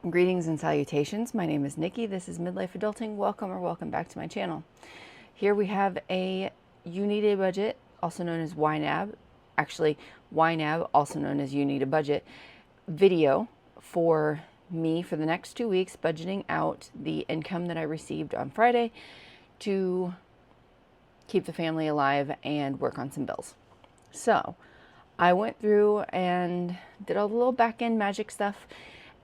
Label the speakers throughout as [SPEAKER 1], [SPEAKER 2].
[SPEAKER 1] Greetings and salutations. My name is Nikki. This is Midlife Adulting. Welcome back to my channel. Here we have a You Need a Budget, also known as YNAB. Actually, YNAB, also known as You Need a Budget, video for me for the next 2 weeks, budgeting out the income that I received on Friday to keep the family alive and work on some bills. So I went through and did all the little back end magic stuff,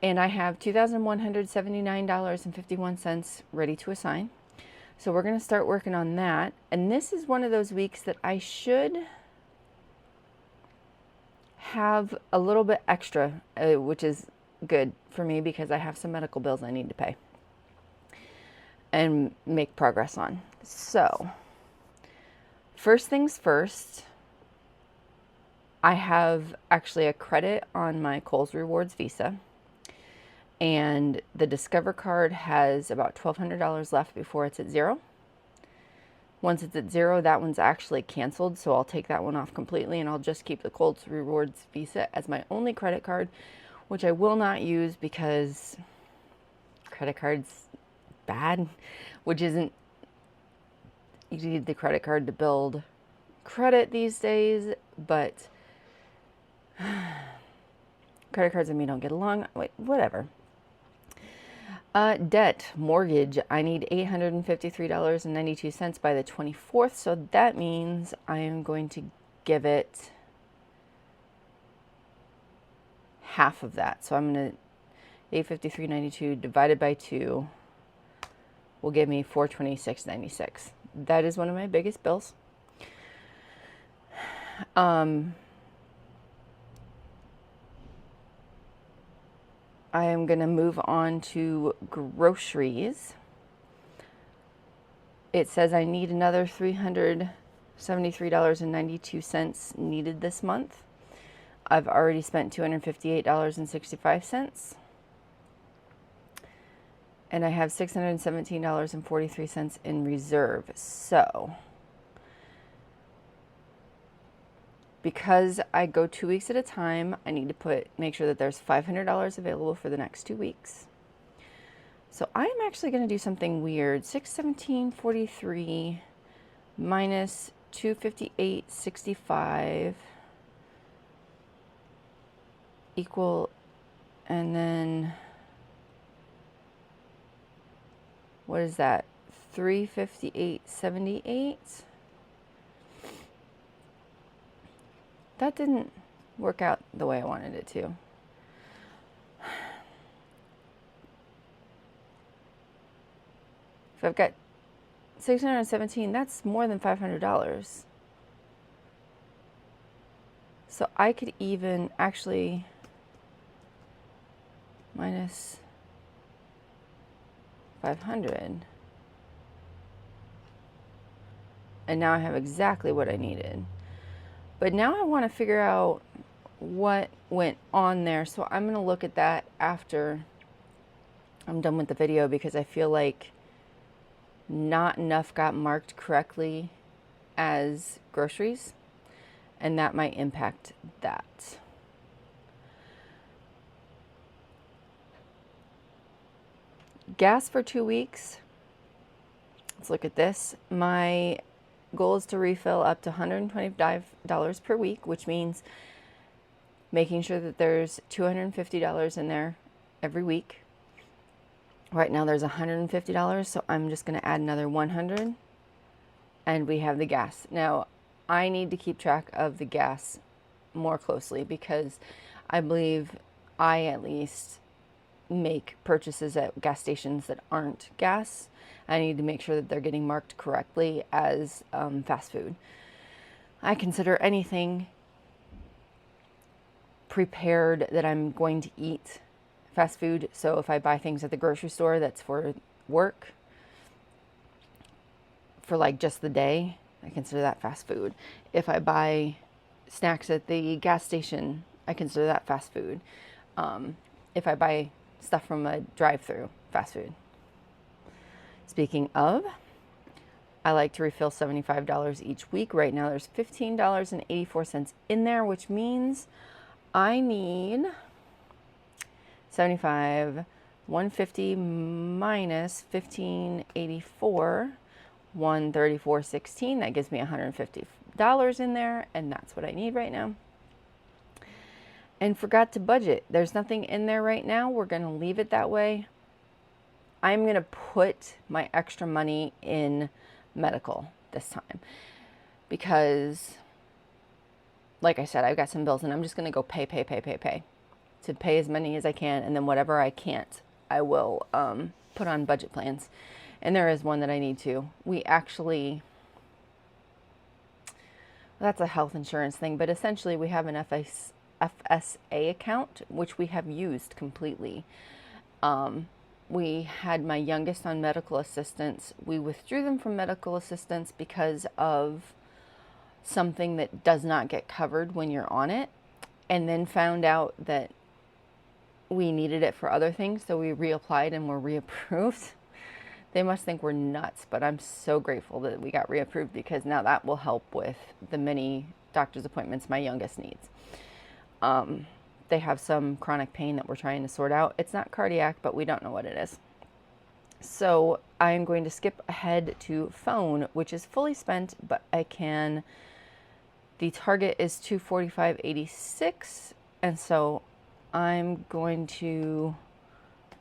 [SPEAKER 1] and I have $2,179.51 ready to assign. So we're going to start working on that. And this is one of those weeks that I should have a little bit extra, which is good for me because I have some medical bills I need to pay and make progress on. So first things first, I have actually a credit on my Kohl's Rewards Visa. And the Discover card has about $1,200 left before it's at zero. Once it's at zero, that one's actually canceled, so I'll take that one off completely, and I'll just keep the Kohl's Rewards Visa as my only credit card, which I will not use because credit card's bad, which isn't, you need the credit card to build credit these days, but credit cards and me don't get along. Wait, whatever. Debt, mortgage, I need $853.92 by the 24th, so that means I am going to give it half of that. So I'm going to, $853.92 divided by 2 will give me $426.96. That is one of my biggest bills. I am going to move on to groceries. It says I need another $373.92 needed this month. I've already spent $258.65. And I have $617.43 in reserve. So, because I go 2 weeks at a time, I need to make sure that there's $500 available for the next 2 weeks. So I'm actually going to do something weird. 617.43 minus 258.65 equal, and then what is that? 358.78. That didn't work out the way I wanted it to. If I've got 617, that's more than $500. So I could even actually minus 500. And now I have exactly what I needed. But now I want to figure out what went on there. So I'm going to look at that after I'm done with the video, because I feel like not enough got marked correctly as groceries, and that might impact that. Gas for 2 weeks. Let's look at this. My goal is to refill up to $125 per week, which means making sure that there's $250 in there every week. Right now there's $150, so I'm just going to add another $100, and we have the gas. Now, I need to keep track of the gas more closely because I believe I at least make purchases at gas stations that aren't gas. I need to make sure that they're getting marked correctly as fast food. I consider anything prepared that I'm going to eat fast food. So if I buy things at the grocery store that's for work, for like just the day, I consider that fast food. If I buy snacks at the gas station, I consider that fast food. If I buy stuff from a drive-through, fast food. Speaking of, I like to refill $75 each week. Right now there's $15.84 in there, which means I need 75 150 minus 1584, 134.16. That gives me $150 in there, and that's what I need right now. And forgot to budget. There's nothing in there right now. We're going to leave it that way. I'm going to put my extra money in medical this time because, like I said, I've got some bills and I'm just going to go pay to pay as many as I can. And then whatever I can't, I will put on budget plans. And there is one that I need to. We actually, that's a health insurance thing, but essentially we have an FSA account, which we have used completely. We had my youngest on medical assistance. We withdrew them from medical assistance because of something that does not get covered when you're on it, and then found out that we needed it for other things, so we reapplied and were reapproved. They must think we're nuts, but I'm so grateful that we got reapproved because now that will help with the many doctor's appointments my youngest needs. They have some chronic pain that we're trying to sort out. It's not cardiac, but we don't know what it is. So I'm going to skip ahead to phone, which is fully spent, but I can, the target is $245.86. And so I'm going to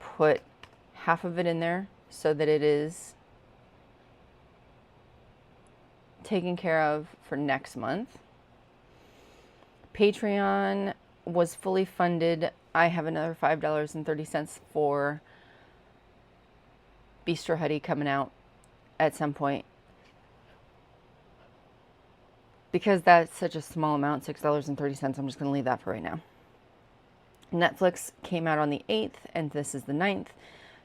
[SPEAKER 1] put half of it in there so that it is taken care of for next month. Patreon was fully funded. I have another $5.30 for Bistro Huddy coming out at some point. Because that's such a small amount, $6.30, I'm just going to leave that for right now. Netflix came out on the 8th, and this is the 9th,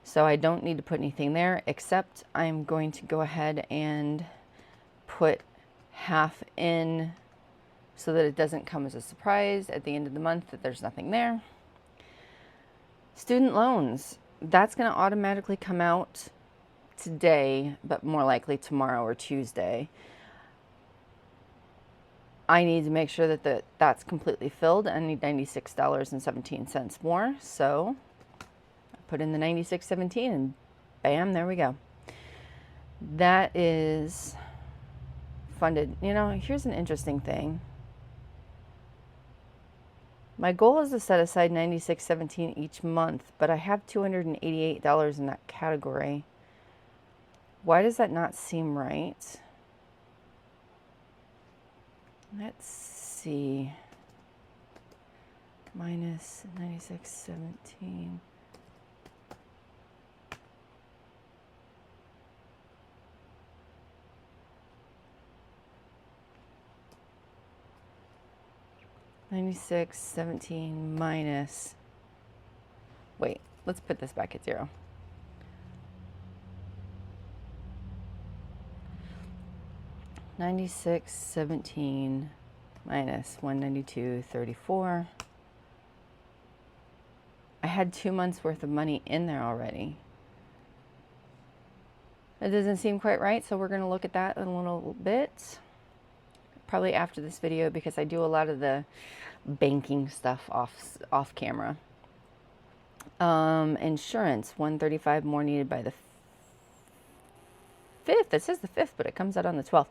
[SPEAKER 1] so I don't need to put anything there, except I'm going to go ahead and put half in so that it doesn't come as a surprise at the end of the month that there's nothing there. Student loans, that's going to automatically come out today, but more likely tomorrow or Tuesday. I need to make sure that that's completely filled. I need $96.17 more, so I put in the $96.17 and bam, there we go. That is funded. You know, here's an interesting thing. My goal is to set aside $96.17 each month, but I have $288 in that category. Why does that not seem right? Let's see. Minus $96.17. $96.17 minus, wait, let's put this back at 0. $96.17 minus $192.34. I had 2 months worth of money in there already. That doesn't seem quite right, so we're going to look at that in a little bit. Probably after this video, because I do a lot of the banking stuff off camera. Insurance, $135 more needed by the 5th. It says the 5th, but it comes out on the 12th.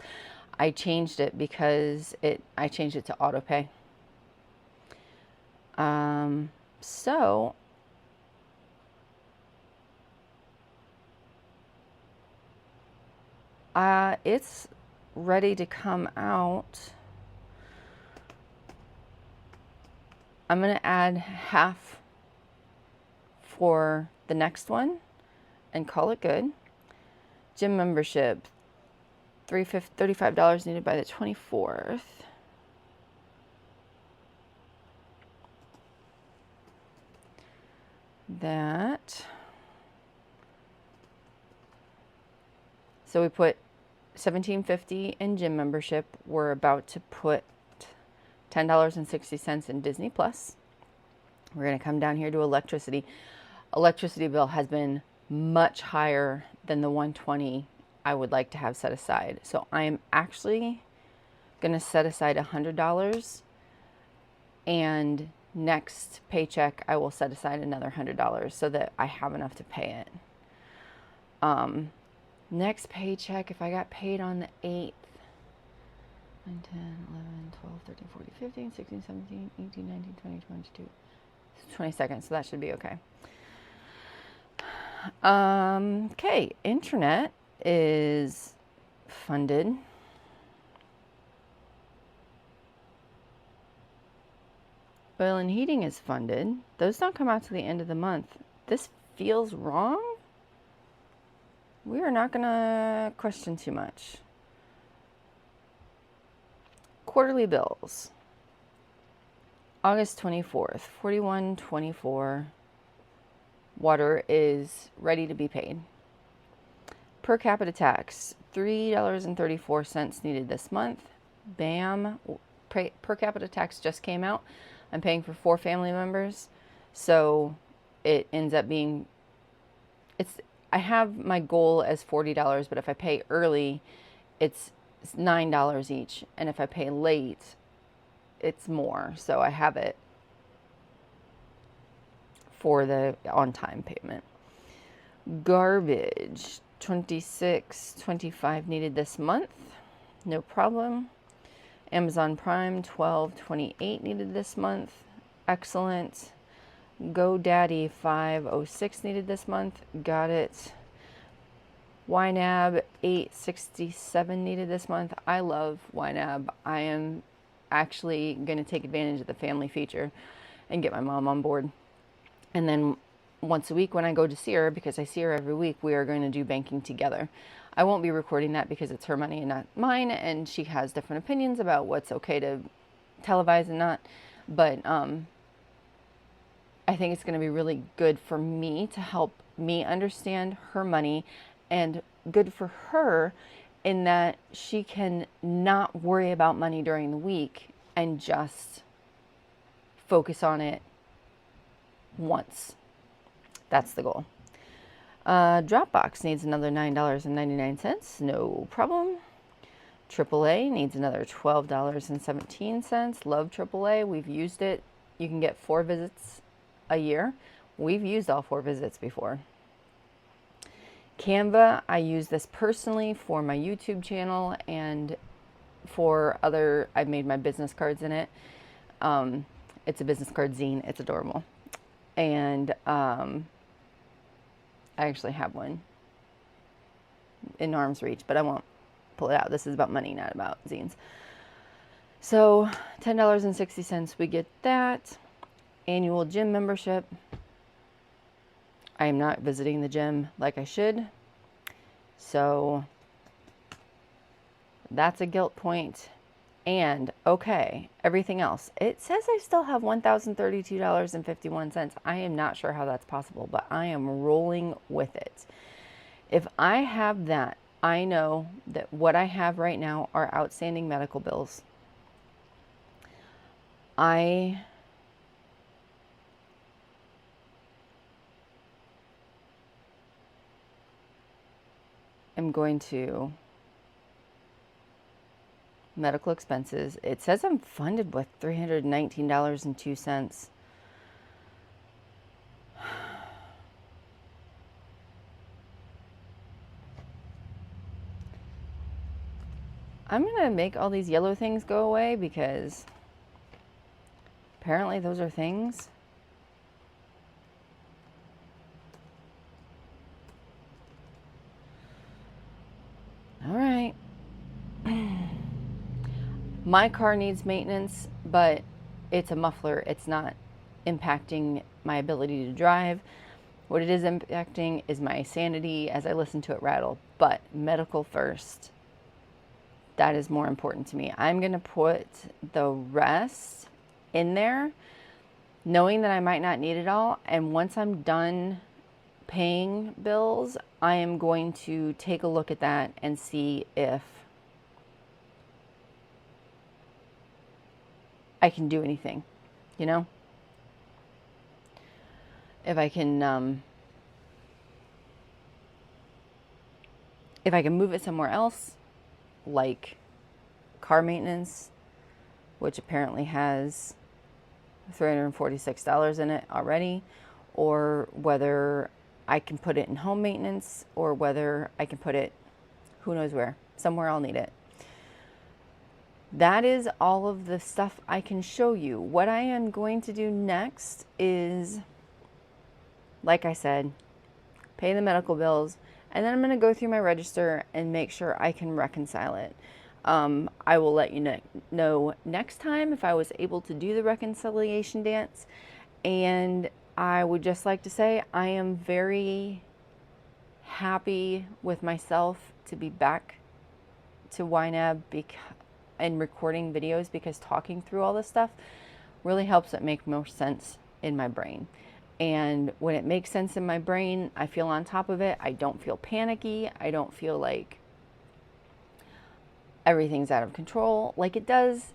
[SPEAKER 1] I changed it because I changed it to auto pay. So it's ready to come out. I'm going to add half for the next one and call it good. Gym membership, $35 needed by the 24th. That. So we put $17.50 in gym membership. We're about to put $10.60 in Disney Plus. We're going to come down here to electricity. Electricity bill has been much higher than the $120 I would like to have set aside. So I'm actually going to set aside $100 and next paycheck, I will set aside another $100 so that I have enough to pay it. Next paycheck, if I got paid on the 8th, 9, 10, 11, 12, 13, 14, 15, 16, 17, 18, 19, 20, 22, 22nd, so that should be okay. Okay, internet is funded. Oil and heating is funded. Those don't come out to the end of the month. This feels wrong. We are not going to question too much. Quarterly bills. August 24th, 41.24. Water is ready to be paid. Per capita tax, $3.34 needed this month. Bam. Per capita tax just came out. I'm paying for 4 family members. So it ends up being, I have my goal as $40, but if I pay early, it's $9 each. And if I pay late, it's more. So I have it for the on-time payment. Garbage, $26.25 needed this month. No problem. Amazon Prime, $12.28 needed this month. Excellent. GoDaddy, $5.06 needed this month. Got it. YNAB, $8.67 needed this month. I love YNAB. I am actually going to take advantage of the family feature and get my mom on board. And then once a week when I go to see her, because I see her every week, we are going to do banking together. I won't be recording that because it's her money and not mine, and she has different opinions about what's okay to televise and not. But I think it's going to be really good for me to help me understand her money, and good for her in that she can not worry about money during the week and just focus on it once. That's the goal. Dropbox needs another $9.99. No problem. AAA needs another $12.17. Love AAA. We've used it. You can get 4 visits a year. We've used all 4 visits before. Canva, I use this personally for my YouTube channel and for other, I've made my business cards in it. It's a business card zine. It's adorable. And I actually have one in arm's reach, but I won't pull it out. This is about money, not about zines. So $10.60, we get that. Annual gym membership. I am not visiting the gym like I should. So that's a guilt point. And okay, everything else. It says I still have $1,032.51. I am not sure how that's possible, but I am rolling with it. If I have that, I know that what I have right now are outstanding medical bills. I am going to medical expenses. It says I'm funded with $319.02. I'm going to make all these yellow things go away because apparently those are things. All right. My car needs maintenance, but it's a muffler. It's not impacting my ability to drive. What it is impacting is my sanity as I listen to it rattle. But medical first. That is more important to me. I'm going to put the rest in there, knowing that I might not need it all. And once I'm done paying bills, I am going to take a look at that and see if I can do anything, you know? If I can move it somewhere else, like car maintenance, which apparently has $346 in it already, or whether I can put it in home maintenance, or whether I can put it, who knows where, somewhere I'll need it. That is all of the stuff I can show you. What I am going to do next is, like I said, pay the medical bills, and then I'm going to go through my register and make sure I can reconcile it. I will let you know next time if I was able to do the reconciliation dance. And I would just like to say I am very happy with myself to be back to YNAB and recording videos, because talking through all this stuff really helps it make more sense in my brain. And when it makes sense in my brain, I feel on top of it. I don't feel panicky. I don't feel like everything's out of control like it does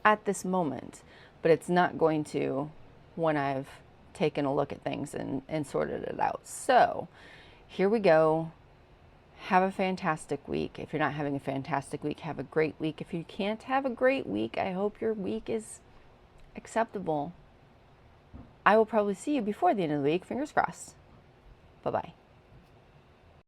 [SPEAKER 1] at this moment. But it's not going to when I've taken a look at things and sorted it out. So here we go. Have a fantastic week. If you're not having a fantastic week, have a great week. If you can't have a great week, I hope your week is acceptable. I will probably see you before the end of the week. Fingers crossed. Bye-bye.